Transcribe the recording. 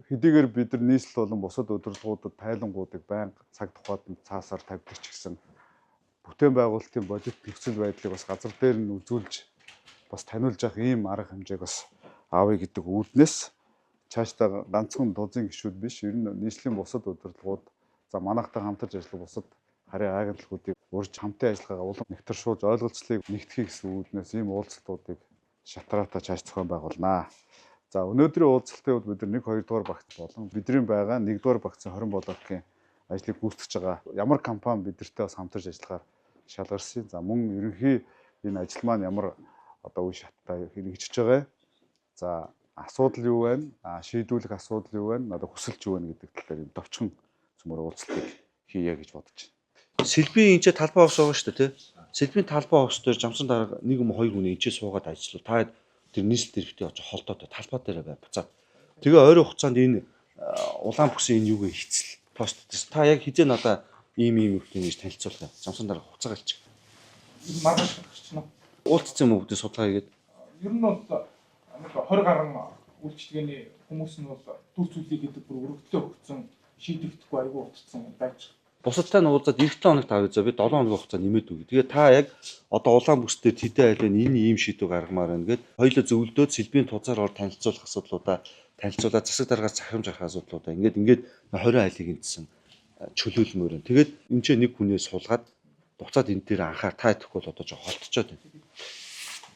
Хэдийгээр бид нар нийслэл болон бусад удирдлагуудад тайлангуудыг байнга цаг тухайд нь цаасаар тавьдаг ч гэсэн бүтээн байгуулалтын бодит нөхцөл байдлыг бас газар дээр нь үзүүлж бас таниулж явах ийм арга хэмжээг бас аавь гэдэг үүднээс цаашдаа ганцхан дузын гишүүд биш, ер нь нийслэлийн бусад удирдлагууд за манайхтай хамтарч ажиллах бусад харийн агентлагуудыг урьж хамтын ажиллагаагаа улам нэгтршүүлж ойлголцлыг нэгтгэх гэсэн үүднээс ийм уулзалтуудыг шатраатаа цааш зохион байгуулнаа. За өнөөдрийн уулзалтын үед бид нар 1-2 дугаар багц болон бидний байгаа 1 дугаар багцын 20 блокийн ажлыг гүйцэтгэж байгаа ямар компани бидэртэй бас хамтарч ажиллахаар шалгарсан. За мөн ерөнхий энэ ажил маань ямар одоо үе шаттай хэрэгжиж байгаа. За асуудал юу вэ? Шийдвэрлэх асуудал юу вэ? Надад хүсэлж юу вэ гэдэг талаар юм товчхон цөмөр уулзалтыг хийе гэж бодож байна. Сэлбийн энэ талбай ус байгаа шүү дээ, тий. Сэлбийн талбай ус дээр жамсан дараа нэг юм хоёр хүн энэ суугаад ажиллав. Та тэр нийслэл дээр битээ очиж холдоод талбай дээр бай буцаад. Тэгээ ойрын хугацаанд энэ улаан бүсийн энэ юугээ хийцэл пост. Та яг хизээ надаа ийм үгтэй гэж танилцуулах. Жамсан дараа хугацаа галчих. Маргааш гарчихна. Уулзсан юм уу бүгд судалгаа хийгээд? Ер нь бол 20 гаруй үйлчлэгээний хүмүүс нь бол төр зүйлийг гэдэг бүр өргөдлөө өгсөн шийдэгдэхгүй айгүй утцсан байж. Бусадтай нь уулзаад 7 хоногт авъя за би 7 хоногийн хугацаа нэмээд өгье. Тэгээ та яг одоо улаан бүсдээ тэдэн айлын энэ ийм шийдвэр гаргамаар байна гэд хоёулаа зөвлөдөөд сэлбийн тузаар ор танилцуулах асуудлуудаа танилцуулаад засаг даргаас захимж авах асуудлуудаа ингээд 20 айлыг энтсэн чөлөөлмөр байна. Тэгээд энэ ч нэг хүнээс суулгаад буцаад энэ дээр анхаар та идэхгүй бол одоо жоо холтчоод байна.